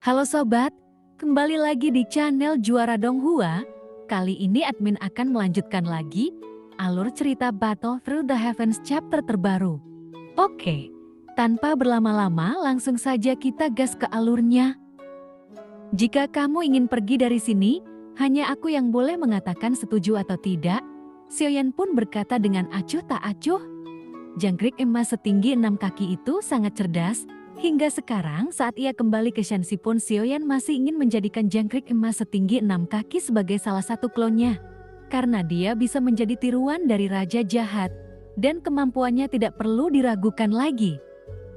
Halo sobat, kembali lagi di channel Juara Donghua. Kali ini admin akan melanjutkan lagi alur cerita Battle Through the Heavens chapter terbaru. Oke, tanpa berlama-lama langsung saja kita gas ke alurnya. Jika kamu ingin pergi dari sini, hanya aku yang boleh mengatakan setuju atau tidak. Xiaoyan pun berkata dengan acuh tak acuh. Jangkrik emas setinggi 6 kaki itu sangat cerdas. Hingga sekarang saat ia kembali ke Shanxi pun Xiaoyan masih ingin menjadikan jangkrik emas setinggi 6 kaki sebagai salah satu klonnya. Karena dia bisa menjadi tiruan dari Raja Jahat. Dan kemampuannya tidak perlu diragukan lagi.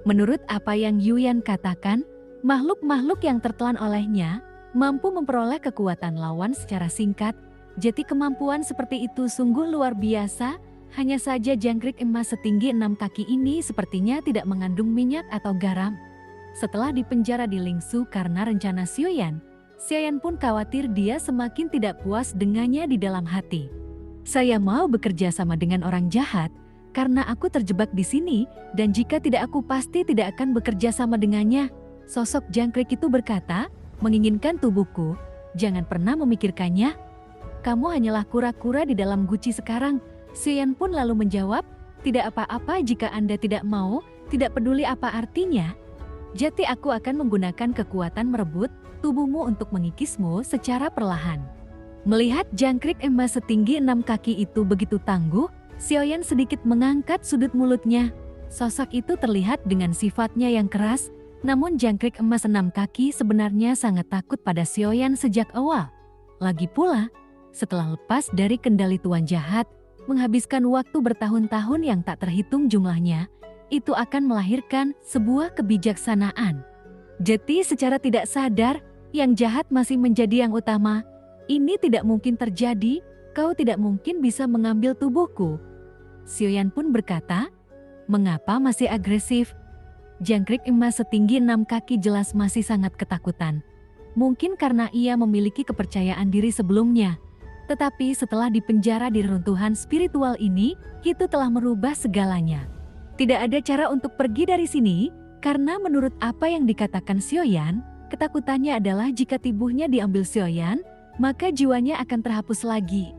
Menurut apa yang Yuyan katakan, makhluk-makhluk yang tertelan olehnya mampu memperoleh kekuatan lawan secara singkat. Jadi kemampuan seperti itu sungguh luar biasa. Hanya saja jangkrik emas setinggi 6 kaki ini sepertinya tidak mengandung minyak atau garam. Setelah dipenjara di Lingsu karena rencana Xiaoyan pun khawatir dia semakin tidak puas dengannya di dalam hati. Saya mau bekerja sama dengan orang jahat karena aku terjebak di sini dan jika tidak aku pasti tidak akan bekerja sama dengannya. Sosok jangkrik itu berkata, menginginkan tubuhku, jangan pernah memikirkannya. Kamu hanyalah kura-kura di dalam guci sekarang. Xiaoyan pun lalu menjawab, tidak apa-apa jika Anda tidak mau, tidak peduli apa artinya. Jadi aku akan menggunakan kekuatan merebut tubuhmu untuk mengikismu secara perlahan. Melihat jangkrik emas setinggi 6 kaki itu begitu tangguh, Xiaoyan sedikit mengangkat sudut mulutnya. Sosok itu terlihat dengan sifatnya yang keras, namun jangkrik emas 6 kaki sebenarnya sangat takut pada Xiaoyan sejak awal. Lagi pula, setelah lepas dari kendali Tuan Jahat, menghabiskan waktu bertahun-tahun yang tak terhitung jumlahnya, itu akan melahirkan sebuah kebijaksanaan. Jadi secara tidak sadar, yang jahat masih menjadi yang utama. Ini tidak mungkin terjadi, kau tidak mungkin bisa mengambil tubuhku. Xiaoyan pun berkata, mengapa masih agresif? Jangkrik emas setinggi 6 kaki jelas masih sangat ketakutan. Mungkin karena ia memiliki kepercayaan diri sebelumnya. Tetapi setelah dipenjara di reruntuhan spiritual ini, itu telah merubah segalanya. Tidak ada cara untuk pergi dari sini, karena menurut apa yang dikatakan Xiaoyan, ketakutannya adalah jika tubuhnya diambil Xiaoyan, maka jiwanya akan terhapus lagi.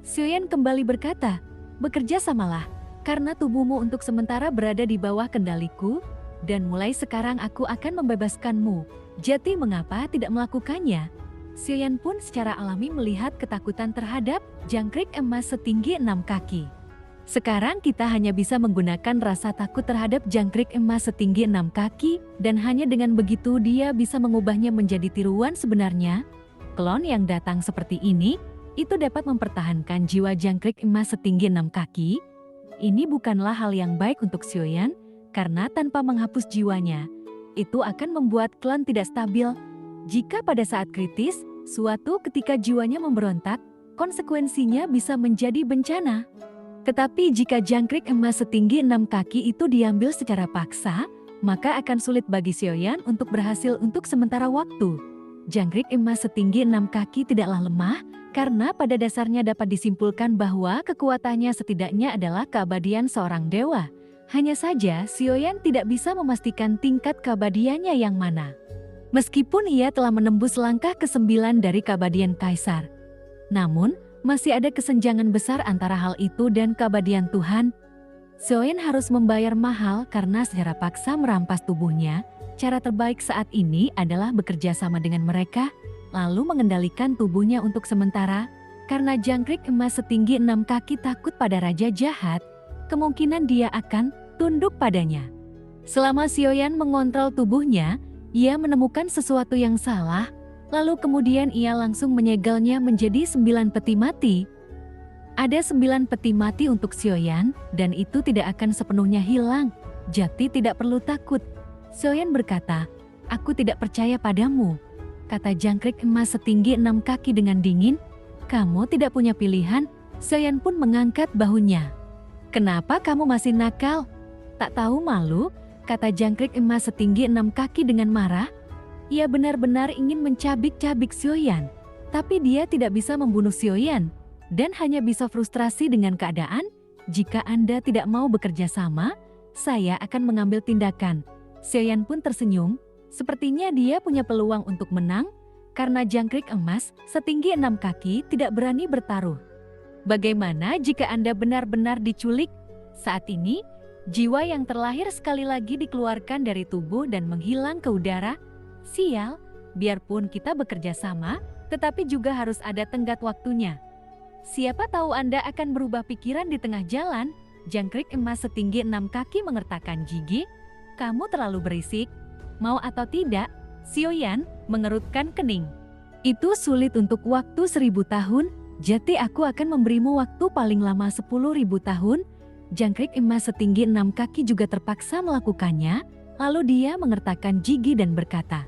Xiaoyan kembali berkata, bekerja samalah, karena tubuhmu untuk sementara berada di bawah kendaliku, dan mulai sekarang aku akan membebaskanmu. Jadi mengapa tidak melakukannya? Xiaoyan pun secara alami melihat ketakutan terhadap jangkrik emas setinggi 6 kaki. Sekarang kita hanya bisa menggunakan rasa takut terhadap jangkrik emas setinggi 6 kaki dan hanya dengan begitu dia bisa mengubahnya menjadi tiruan sebenarnya. Klon yang datang seperti ini, itu dapat mempertahankan jiwa jangkrik emas setinggi 6 kaki. Ini bukanlah hal yang baik untuk Xiaoyan karena tanpa menghapus jiwanya, itu akan membuat klon tidak stabil. Jika pada saat kritis, suatu ketika jiwanya memberontak, konsekuensinya bisa menjadi bencana. Tetapi jika jangkrik emas setinggi 6 kaki itu diambil secara paksa, maka akan sulit bagi Xiaoyan untuk berhasil untuk sementara waktu. Jangkrik emas setinggi 6 kaki tidaklah lemah, karena pada dasarnya dapat disimpulkan bahwa kekuatannya setidaknya adalah keabadian seorang dewa. Hanya saja Xiaoyan tidak bisa memastikan tingkat keabadiannya yang mana. Meskipun ia telah menembus langkah ke-9 dari keabadian Kaisar. Namun, masih ada kesenjangan besar antara hal itu dan keabadian Tuhan. Xiaoyan harus membayar mahal karena secara paksa merampas tubuhnya. Cara terbaik saat ini adalah bekerja sama dengan mereka, lalu mengendalikan tubuhnya untuk sementara. Karena jangkrik emas setinggi 6 kaki takut pada Raja Jahat, kemungkinan dia akan tunduk padanya. Selama Xiaoyan mengontrol tubuhnya, ia menemukan sesuatu yang salah, lalu kemudian ia langsung menyegelnya menjadi 9 peti mati. Ada 9 peti mati untuk Xiaoyan, dan itu tidak akan sepenuhnya hilang. Jadi tidak perlu takut. Xiaoyan berkata, aku tidak percaya padamu. Kata jangkrik emas setinggi 6 kaki dengan dingin, kamu tidak punya pilihan. Xiaoyan pun mengangkat bahunya. Kenapa kamu masih nakal? Tak tahu malu? Kata jangkrik emas setinggi 6 kaki dengan marah. Ia benar-benar ingin mencabik-cabik Xiaoyan. Tapi dia tidak bisa membunuh Xiaoyan. Dan hanya bisa frustrasi dengan keadaan. Jika Anda tidak mau bekerja sama, saya akan mengambil tindakan. Xiaoyan pun tersenyum. Sepertinya dia punya peluang untuk menang karena jangkrik emas setinggi 6 kaki tidak berani bertaruh. Bagaimana jika Anda benar-benar diculik? Saat ini, jiwa yang terlahir sekali lagi dikeluarkan dari tubuh dan menghilang ke udara. Sial, biarpun kita bekerja sama, tetapi juga harus ada tenggat waktunya. Siapa tahu Anda akan berubah pikiran di tengah jalan. Jangkrik emas setinggi 6 kaki mengertakkan gigi. Kamu terlalu berisik. Mau atau tidak, Xiaoyan mengerutkan kening. Itu sulit untuk waktu 1000 tahun, jadi aku akan memberimu waktu paling lama 10.000 tahun. Jangkrik emas setinggi 6 kaki juga terpaksa melakukannya, lalu dia mengertakkan gigi dan berkata,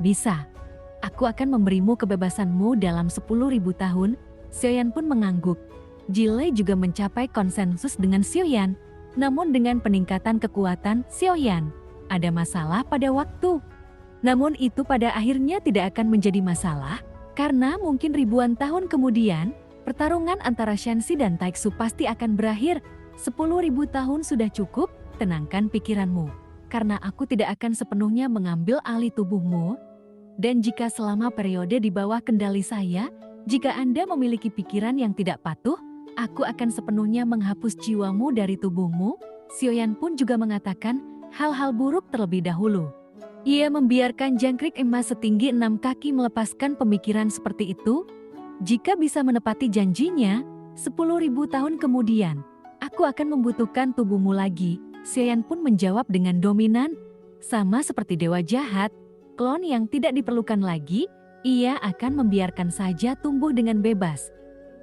"Bisa, aku akan memberimu kebebasanmu dalam 10.000 tahun." Xiaoyan pun mengangguk. Jilei juga mencapai konsensus dengan Xiaoyan, namun dengan peningkatan kekuatan Xiaoyan, ada masalah pada waktu. Namun itu pada akhirnya tidak akan menjadi masalah, karena mungkin ribuan tahun kemudian, pertarungan antara Shenxi dan Taixu pasti akan berakhir. 10.000 tahun sudah cukup, tenangkan pikiranmu, karena aku tidak akan sepenuhnya mengambil alih tubuhmu. Dan jika selama periode di bawah kendali saya, jika Anda memiliki pikiran yang tidak patuh, aku akan sepenuhnya menghapus jiwamu dari tubuhmu. Xiaoyan pun juga mengatakan hal-hal buruk terlebih dahulu. Ia membiarkan jangkrik emas setinggi 6 kaki melepaskan pemikiran seperti itu. Jika bisa menepati janjinya, 10.000 tahun kemudian, aku akan membutuhkan tubuhmu lagi. Xiaoyan pun menjawab dengan dominan, sama seperti dewa jahat, klon yang tidak diperlukan lagi, ia akan membiarkan saja tumbuh dengan bebas.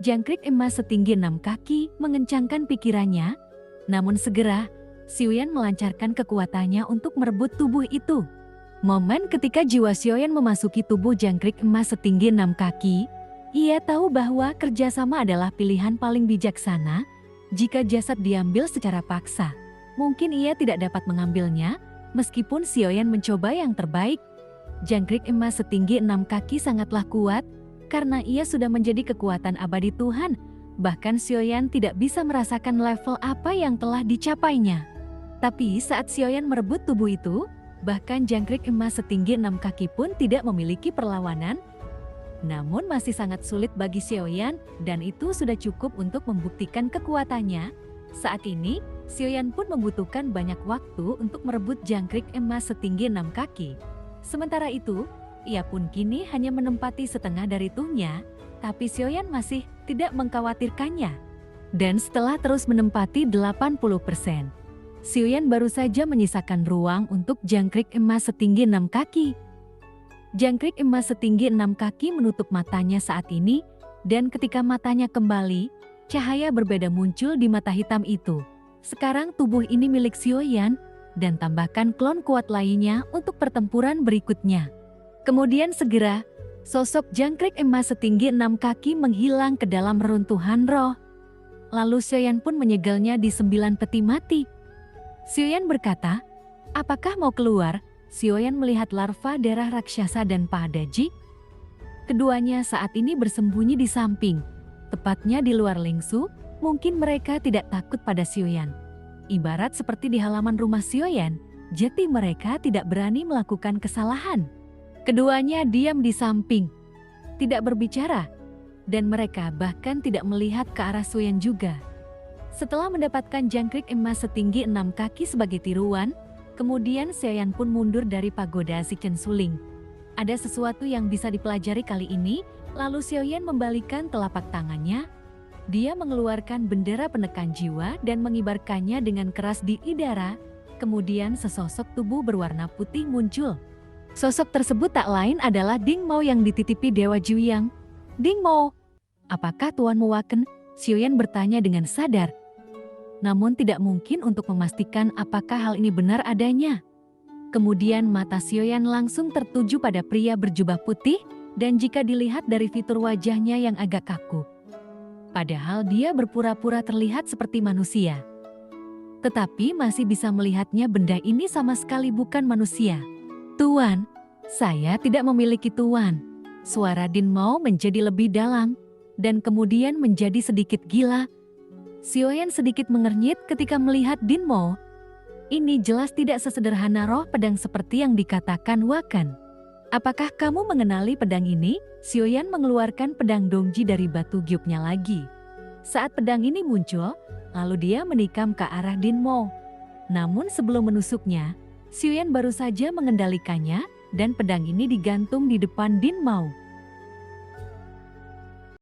Jangkrik emas setinggi 6 kaki mengencangkan pikirannya, namun segera, Xiaoyan melancarkan kekuatannya untuk merebut tubuh itu. Momen ketika jiwa Xiaoyan memasuki tubuh jangkrik emas setinggi 6 kaki, ia tahu bahwa kerjasama adalah pilihan paling bijaksana. Jika jasad diambil secara paksa, mungkin ia tidak dapat mengambilnya, meskipun Xiaoyan mencoba yang terbaik. Jangkrik emas setinggi 6 kaki sangatlah kuat, karena ia sudah menjadi kekuatan abadi Tuhan. Bahkan Xiaoyan tidak bisa merasakan level apa yang telah dicapainya. Tapi saat Xiaoyan merebut tubuh itu, bahkan jangkrik emas setinggi 6 kaki pun tidak memiliki perlawanan. Namun masih sangat sulit bagi Xiaoyan, dan itu sudah cukup untuk membuktikan kekuatannya. Saat ini, Xiaoyan pun membutuhkan banyak waktu untuk merebut jangkrik emas setinggi 6 kaki. Sementara itu, ia pun kini hanya menempati setengah dari tuhnya, tapi Xiaoyan masih tidak mengkhawatirkannya. Dan setelah terus menempati 80%, Xiaoyan baru saja menyisakan ruang untuk jangkrik emas setinggi 6 kaki. Jangkrik emas setinggi 6 kaki menutup matanya saat ini, dan ketika matanya kembali, cahaya berbeda muncul di mata hitam itu. Sekarang tubuh ini milik Xiaoyan, dan tambahkan klon kuat lainnya untuk pertempuran berikutnya. Kemudian segera, sosok jangkrik emas setinggi 6 kaki menghilang ke dalam reruntuhan roh. Lalu Xiaoyan pun menyegelnya di 9 peti mati. Xiaoyan berkata, "Apakah mau keluar?" Xiaoyan melihat larva darah raksasa dan Padaji. Keduanya saat ini bersembunyi di samping, tepatnya di luar Lingsu. Mungkin mereka tidak takut pada Xiaoyan. Ibarat seperti di halaman rumah Xiaoyan, jadi mereka tidak berani melakukan kesalahan. Keduanya diam di samping, tidak berbicara, dan mereka bahkan tidak melihat ke arah Xiaoyan juga. Setelah mendapatkan jangkrik emas setinggi 6 kaki sebagai tiruan, kemudian Xiaoyan pun mundur dari pagoda Zichen Suling. Ada sesuatu yang bisa dipelajari kali ini, lalu Xiaoyan membalikan telapak tangannya. Dia mengeluarkan bendera penekan jiwa dan mengibarkannya dengan keras di udara. Kemudian sesosok tubuh berwarna putih muncul. Sosok tersebut tak lain adalah Ding Mao yang dititipi Dewa Juyang. "Ding Mao, apakah Tuan Muwaken?" Xiaoyan bertanya dengan sadar. Namun tidak mungkin untuk memastikan apakah hal ini benar adanya. Kemudian mata Xiaoyan langsung tertuju pada pria berjubah putih, dan jika dilihat dari fitur wajahnya yang agak kaku, padahal dia berpura-pura terlihat seperti manusia, tetapi masih bisa melihatnya benda ini sama sekali bukan manusia. "Tuan, saya tidak memiliki tuan." Suara Din Mao menjadi lebih dalam, dan kemudian menjadi sedikit gila. Xiaoyan sedikit mengernyit ketika melihat Din Mao. Ini jelas tidak sesederhana roh pedang seperti yang dikatakan Wakan. Apakah kamu mengenali pedang ini? Xiaoyan mengeluarkan pedang Dongji dari batu gioknya lagi. Saat pedang ini muncul, lalu dia menikam ke arah Din Mo. Namun sebelum menusuknya, Xiaoyan baru saja mengendalikannya dan pedang ini digantung di depan Din Mo.